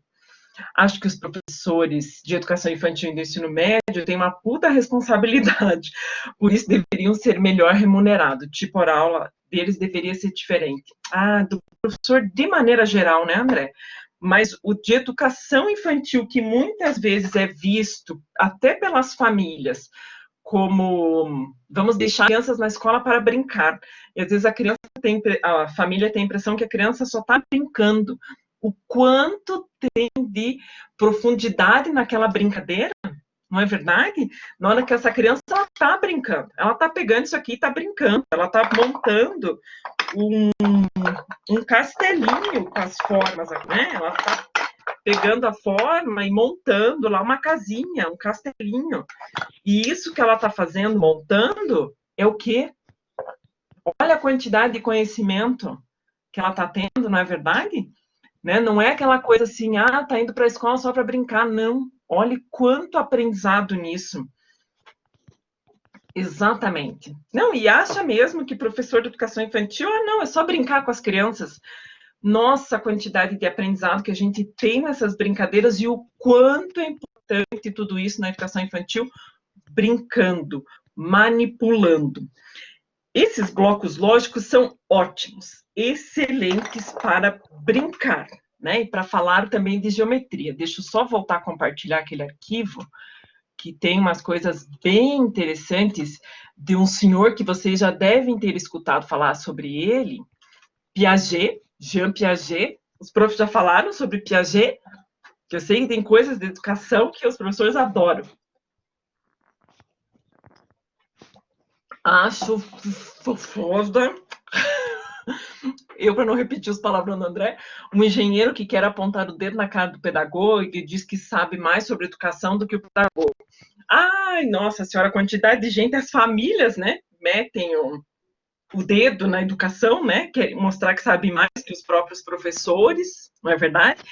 Acho que os professores de educação infantil e do ensino médio têm uma puta responsabilidade, por isso deveriam ser melhor remunerados, tipo, a aula deles deveria ser diferente. Do professor de maneira geral, né, André? Mas o de educação infantil, que muitas vezes é visto, até pelas famílias, como vamos deixar crianças na escola para brincar. E às vezes a família tem a impressão que a criança só está brincando. O quanto tem de profundidade naquela brincadeira, não é verdade? Na hora que essa criança está brincando, ela está pegando isso aqui e está brincando, ela está montando um castelinho com as formas, né? Ela está pegando a forma e montando lá uma casinha, um castelinho. E isso que ela está fazendo, montando, é o quê? Olha a quantidade de conhecimento que ela está tendo, não é verdade? Né? Não é aquela coisa assim, tá indo para a escola só para brincar, não. Olha quanto aprendizado nisso. Exatamente. Não, e acha mesmo que professor de educação infantil, não, é só brincar com as crianças. Nossa, a quantidade de aprendizado que a gente tem nessas brincadeiras e o quanto é importante tudo isso na educação infantil, brincando, manipulando. Esses blocos lógicos são ótimos, excelentes para brincar, né? E para falar também de geometria. Deixa eu só voltar a compartilhar aquele arquivo, que tem umas coisas bem interessantes de um senhor que vocês já devem ter escutado falar sobre ele, Piaget, Jean Piaget. Os profs já falaram sobre Piaget, que eu sei que tem coisas de educação que os professores adoram. Acho foda. Eu, para não repetir os palavrões do André, um engenheiro que quer apontar o dedo na cara do pedagogo e diz que sabe mais sobre educação do que o pedagogo. Ai, nossa senhora, a quantidade de gente, as famílias, né, metem o dedo na educação, né, quer mostrar que sabe mais que os próprios professores, não é verdade?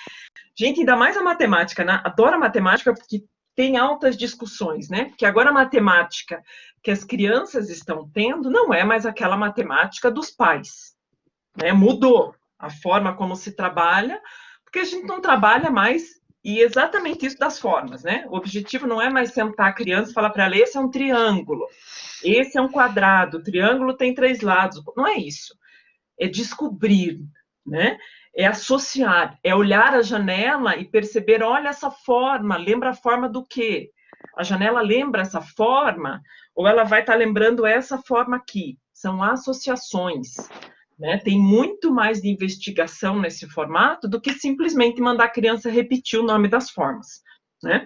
Gente, ainda mais a matemática, né? Adoro a matemática porque tem altas discussões, né? Porque agora a matemática que as crianças estão tendo não é mais aquela matemática dos pais, né? Mudou a forma como se trabalha, porque a gente não trabalha mais, e exatamente isso das formas, né? O objetivo não é mais sentar a criança e falar para ela, esse é um triângulo, esse é um quadrado, o triângulo tem 3 lados. Não é isso. É descobrir, né? É associar, é olhar a janela e perceber, olha essa forma, lembra a forma do quê? A janela lembra essa forma, ou ela vai estar lembrando essa forma aqui? São associações, né? Tem muito mais de investigação nesse formato do que simplesmente mandar a criança repetir o nome das formas, né?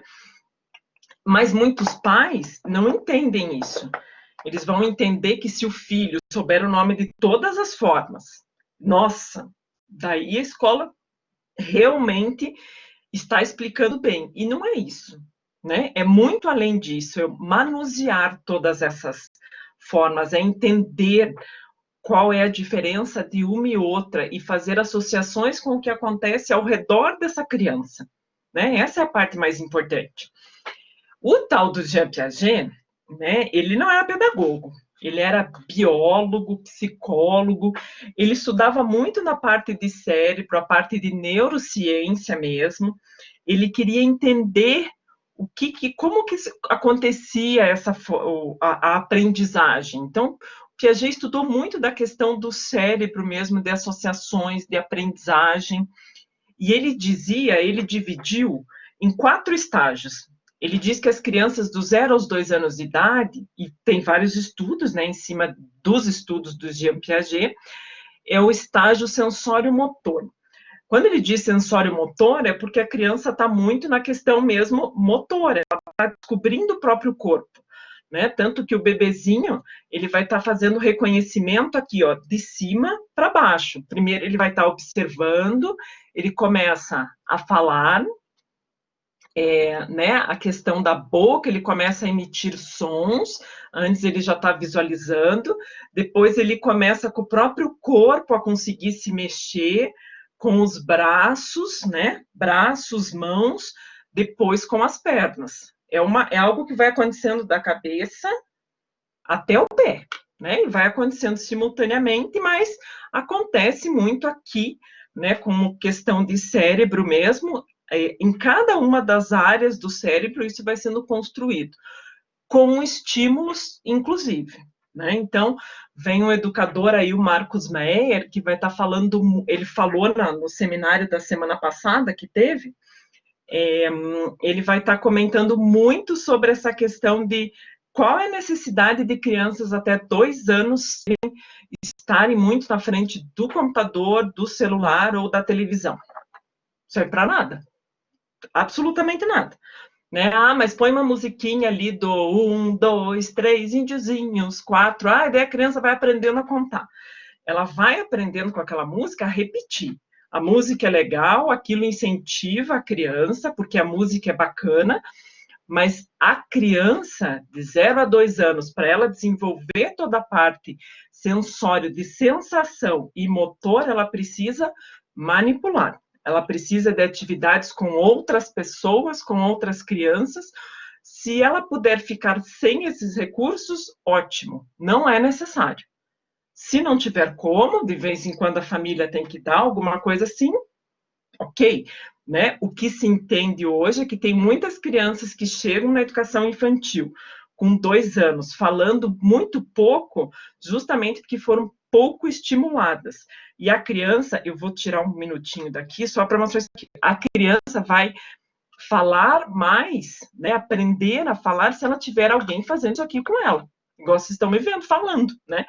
Mas muitos pais não entendem isso. Eles vão entender que se o filho souber o nome de todas as formas, nossa, daí a escola realmente está explicando bem. E não é isso, né? É muito além disso, é manusear todas essas formas, é entender qual é a diferença de uma e outra e fazer associações com o que acontece ao redor dessa criança, né? Essa é a parte mais importante. O tal do Jean Piaget, né, ele não era pedagogo, ele era biólogo, psicólogo, ele estudava muito na parte de cérebro, a parte de neurociência mesmo, ele queria entender como que acontecia a aprendizagem. Então, Piaget estudou muito da questão do cérebro mesmo, de associações, de aprendizagem, e ele dividiu em 4 estágios. Ele diz que as crianças do 0 aos 2 anos de idade, e tem vários estudos, né, em cima dos estudos do Jean Piaget, é o estágio sensório-motor. Quando ele diz sensório-motor, é porque a criança está muito na questão mesmo motora, ela está descobrindo o próprio corpo, né? Tanto que o bebezinho, ele vai estar fazendo reconhecimento aqui, ó, de cima para baixo. Primeiro ele vai estar observando, ele começa a falar, né, a questão da boca, ele começa a emitir sons, antes ele já está visualizando, depois ele começa com o próprio corpo a conseguir se mexer, com os braços, né, braços, mãos, depois com as pernas. É algo que vai acontecendo da cabeça até o pé, né, e vai acontecendo simultaneamente, mas acontece muito aqui, né, como questão de cérebro mesmo, em cada uma das áreas do cérebro, isso vai sendo construído, com estímulos, inclusive, né? Então, vem um educador aí, o Marcos Meyer, que vai estar falando, ele falou no seminário da semana passada que teve, ele vai estar comentando muito sobre essa questão de qual é a necessidade de crianças até 2 anos estarem muito na frente do computador, do celular ou da televisão. Não serve para nada. Absolutamente nada. Né? Ah, mas põe uma musiquinha ali do 1, 2, 3, índiozinhos, 4. Ah, daí a criança vai aprendendo a contar. Ela vai aprendendo com aquela música a repetir. A música é legal, aquilo incentiva a criança, porque a música é bacana, mas a criança de 0 a 2 anos, para ela desenvolver toda a parte sensório de sensação e motor, ela precisa manipular. Ela precisa de atividades com outras pessoas, com outras crianças. Se ela puder ficar sem esses recursos, ótimo, não é necessário. Se não tiver como, de vez em quando a família tem que dar alguma coisa assim, ok, né? O que se entende hoje é que tem muitas crianças que chegam na educação infantil com 2 anos, falando muito pouco, justamente porque foram pouco estimuladas. E a criança, eu vou tirar um minutinho daqui, só para mostrar que a criança vai falar mais, né, aprender a falar se ela tiver alguém fazendo isso aqui com ela, igual vocês estão me vendo falando, né?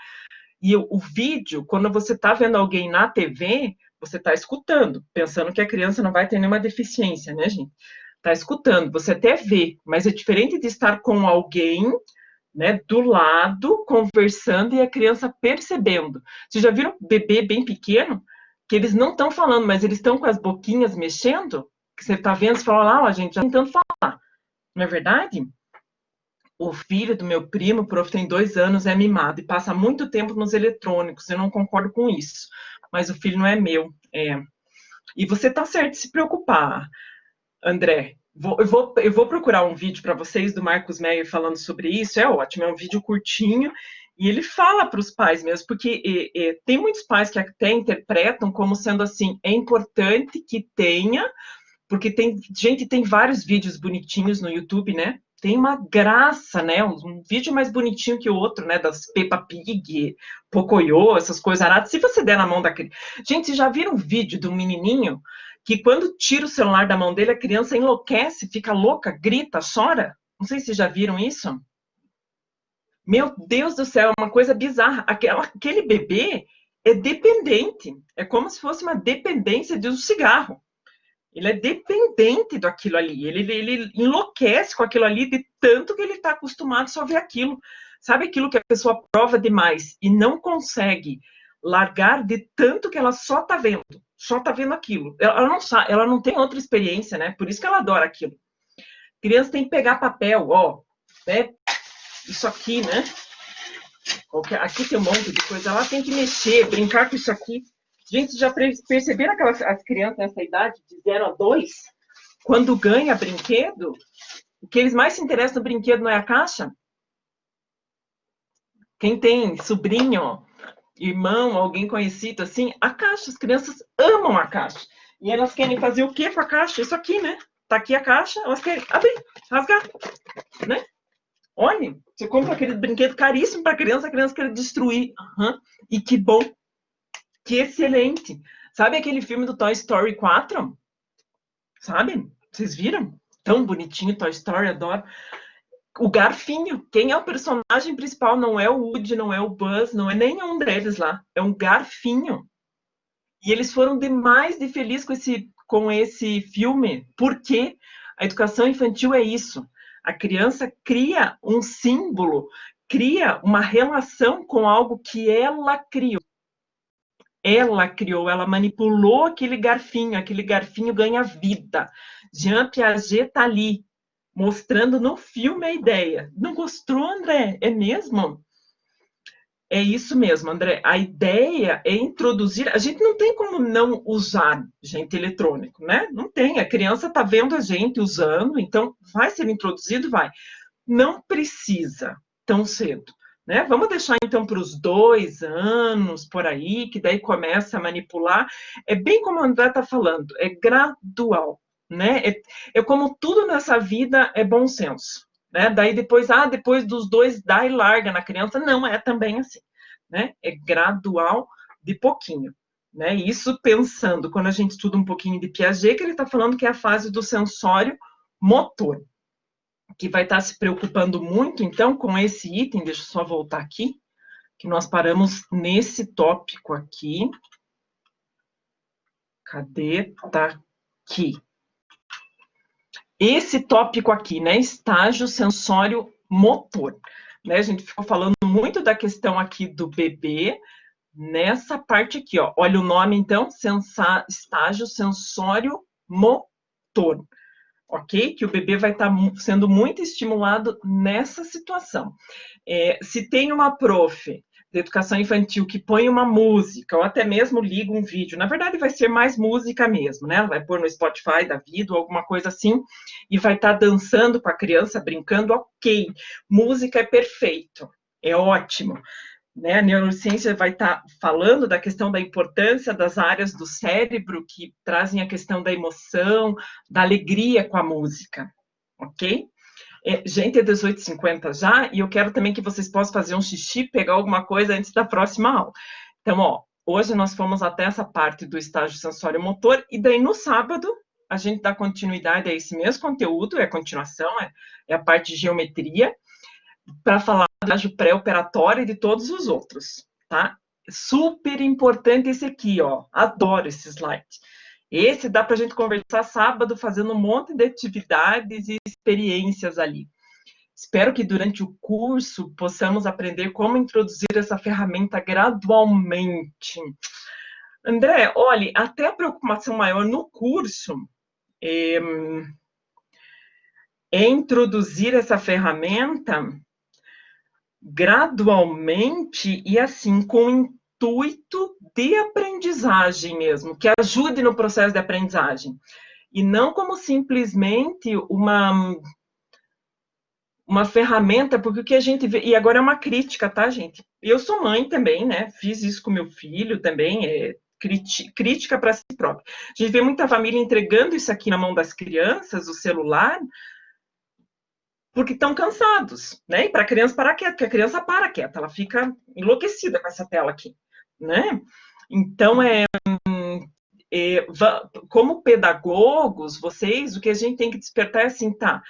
E o vídeo, quando você está vendo alguém na TV, você está escutando, pensando que a criança não vai ter nenhuma deficiência, né, gente? Está escutando, você até vê, mas é diferente de estar com alguém, né, do lado, conversando e a criança percebendo. Vocês já viram bebê bem pequeno? Que eles não estão falando, mas eles estão com as boquinhas mexendo? Que você está vendo, você fala, ó, gente, já tentando falar. Não é verdade? O filho do meu primo, o prof, tem 2 anos, é mimado e passa muito tempo nos eletrônicos. Eu não concordo com isso, mas o filho não é meu. E você está certo de se preocupar, André, Eu vou procurar um vídeo para vocês do Marcos Meyer falando sobre isso, é ótimo, é um vídeo curtinho, e ele fala para os pais mesmo, porque tem muitos pais que até interpretam como sendo assim, é importante que tenha, porque tem vários vídeos bonitinhos no YouTube, né? Tem uma graça, né? Um vídeo mais bonitinho que o outro, né? Das Peppa Pig, Pocoyo, essas coisas aradas. Se você der na mão da criança... Gente, vocês já viram um vídeo de um menininho que quando tira o celular da mão dele, a criança enlouquece, fica louca, grita, chora? Não sei se vocês já viram isso. Meu Deus do céu, é uma coisa bizarra. Aquele bebê é dependente. É como se fosse uma dependência de um cigarro. Ele é dependente daquilo ali. Ele enlouquece com aquilo ali de tanto que ele está acostumado só a ver aquilo. Sabe aquilo que a pessoa prova demais e não consegue largar de tanto que ela só está vendo aquilo. Ela não sabe, ela não tem outra experiência, né? Por isso que ela adora aquilo. Criança tem que pegar papel, ó, né? Isso aqui, né? Aqui tem um monte de coisa. Ela tem que mexer, brincar com isso aqui. Gente, já perceberam as crianças nessa idade, de 0 a 2, quando ganha brinquedo, o que eles mais se interessam no brinquedo não é a caixa? Quem tem sobrinho, irmão, alguém conhecido assim, a caixa, as crianças amam a caixa. E elas querem fazer o que com a caixa? Isso aqui, né? Tá aqui a caixa, elas querem abrir, rasgar, né? Olha, você compra aquele brinquedo caríssimo para a criança quer destruir. Uhum. E que bom. Que excelente. Sabe aquele filme do Toy Story 4? Sabe? Vocês viram? Tão bonitinho Toy Story, adoro. O Garfinho. Quem é o personagem principal? Não é o Woody, não é o Buzz, não é nenhum deles lá. É um Garfinho. E eles foram demais de feliz com esse filme. Porque a educação infantil é isso. A criança cria um símbolo, cria uma relação com algo que ela criou. Ela manipulou aquele garfinho ganha vida. Jean Piaget está ali, mostrando no filme a ideia. Não gostou, André? É mesmo? É isso mesmo, André. A ideia é introduzir... A gente não tem como não usar gente eletrônico, né? Não tem. A criança está vendo a gente usando, então vai ser introduzido, vai. Não precisa tão cedo. Né? Vamos deixar, então, para os 2 anos, por aí, que daí começa a manipular. É bem como o André está falando, é gradual. Né? É como tudo nessa vida é bom senso. Né? Daí depois dos 2, dá e larga na criança. Não é também assim. Né? É gradual, de pouquinho. Né? Isso pensando, quando a gente estuda um pouquinho de Piaget, que ele está falando que é a fase do sensório motor, que vai estar se preocupando muito, então, com esse item. Deixa eu só voltar aqui, que nós paramos nesse tópico aqui. Cadê? Tá aqui. Esse tópico aqui, né? Estágio sensório motor. Né? A gente ficou falando muito da questão aqui do bebê, nessa parte aqui, ó. Olha o nome, então, estágio sensório motor. Ok? Que o bebê vai estar sendo muito estimulado nessa situação. Se tem uma prof de educação infantil que põe uma música, ou até mesmo liga um vídeo, na verdade vai ser mais música mesmo, né? Ela vai pôr no Spotify da vida ou alguma coisa assim, e vai estar dançando com a criança, brincando, ok. Música é perfeito, é ótimo. Né, a neurociência vai estar falando da questão da importância das áreas do cérebro que trazem a questão da emoção, da alegria com a música, ok? Gente, é 18h50 já, e eu quero também que vocês possam fazer um xixi, pegar alguma coisa antes da próxima aula. Então, ó, hoje nós fomos até essa parte do estágio sensório-motor, e daí no sábado a gente dá continuidade a esse mesmo conteúdo, é a continuação, é a parte de geometria, para falar do estágio pré-operatório e de todos os outros, tá? Super importante esse aqui, ó. Adoro esse slide. Esse dá para a gente conversar sábado, fazendo um monte de atividades e experiências ali. Espero que durante o curso possamos aprender como introduzir essa ferramenta gradualmente. André, olha, até a preocupação maior no curso é introduzir essa ferramenta gradualmente e assim com intuito de aprendizagem mesmo, que ajude no processo de aprendizagem. e não como simplesmente uma ferramenta, porque o que a gente vê, e agora é uma crítica, tá, gente? Eu sou mãe também, né? Fiz isso com meu filho também, crítica para si própria. A gente vê muita família entregando isso aqui na mão das crianças, o celular, porque estão cansados, né? E para a criança parar quieta, porque a criança para quieta, ela fica enlouquecida com essa tela aqui, né? Então, como pedagogos, vocês, o que a gente tem que despertar é assim, tá,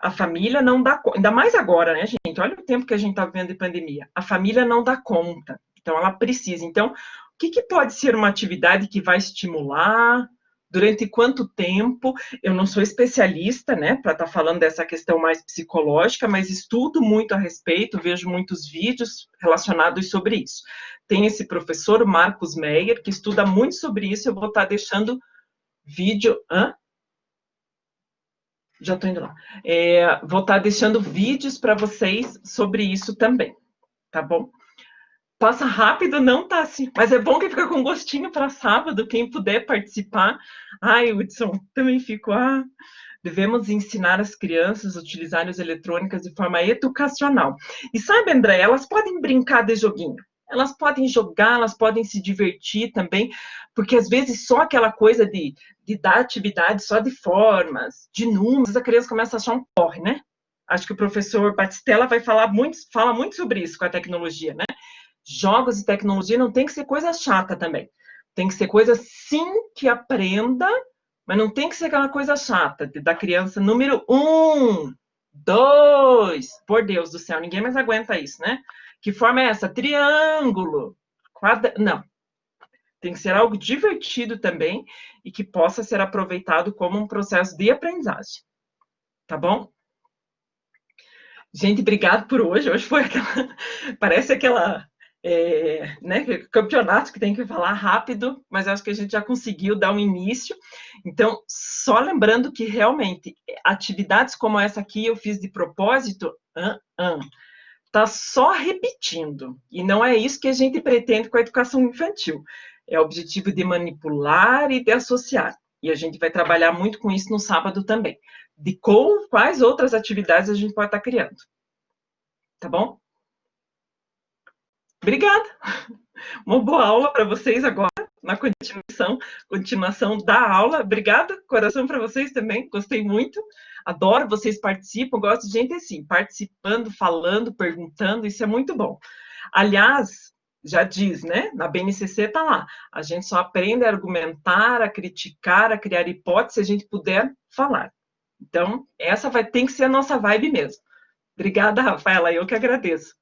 a família não dá conta, ainda mais agora, né, gente? Olha o tempo que a gente está vivendo de pandemia. A família não dá conta, então ela precisa. Então, o que pode ser uma atividade que vai estimular? Durante quanto tempo? Eu não sou especialista, né, para estar falando dessa questão mais psicológica, mas estudo muito a respeito, vejo muitos vídeos relacionados sobre isso. Tem esse professor, o Marcos Meyer, que estuda muito sobre isso, eu vou estar deixando vídeo... Já estou indo lá. Vou estar deixando vídeos para vocês sobre isso também, tá bom? Passa rápido, não tá assim, mas é bom que fica com gostinho para sábado, quem puder participar. Ai, Hudson, também fico, devemos ensinar as crianças a utilizarem os eletrônicos de forma educacional. E sabe, André, elas podem brincar de joguinho. Elas podem jogar, elas podem se divertir também, porque às vezes só aquela coisa de dar atividade só de formas, de números, a criança começa a achar um porre, né? Acho que o professor Batistella fala muito sobre isso com a tecnologia, né? Jogos e tecnologia não tem que ser coisa chata também. Tem que ser coisa, sim, que aprenda, mas não tem que ser aquela coisa chata da criança número 1, 2, por Deus do céu, ninguém mais aguenta isso, né? Que forma é essa? Triângulo, não. Tem que ser algo divertido também e que possa ser aproveitado como um processo de aprendizagem. Tá bom? Gente, obrigado por hoje. Hoje foi parece aquela... né, campeonato que tem que falar rápido, mas acho que a gente já conseguiu dar um início. Então, só lembrando que realmente atividades como essa aqui eu fiz de propósito, tá só repetindo. E não é isso que a gente pretende com a educação infantil. É o objetivo de manipular e de associar. E a gente vai trabalhar muito com isso no sábado também. De quais outras atividades a gente pode estar criando. Tá bom? Obrigada! Uma boa aula para vocês agora, na continuação da aula. Obrigada, coração para vocês também, gostei muito. Adoro, vocês participam, gosto de gente assim, participando, falando, perguntando, isso é muito bom. Aliás, já diz, né? Na BNCC tá lá, a gente só aprende a argumentar, a criticar, a criar hipóteses, se a gente puder falar. Então, essa tem que ser a nossa vibe mesmo. Obrigada, Rafaela, eu que agradeço.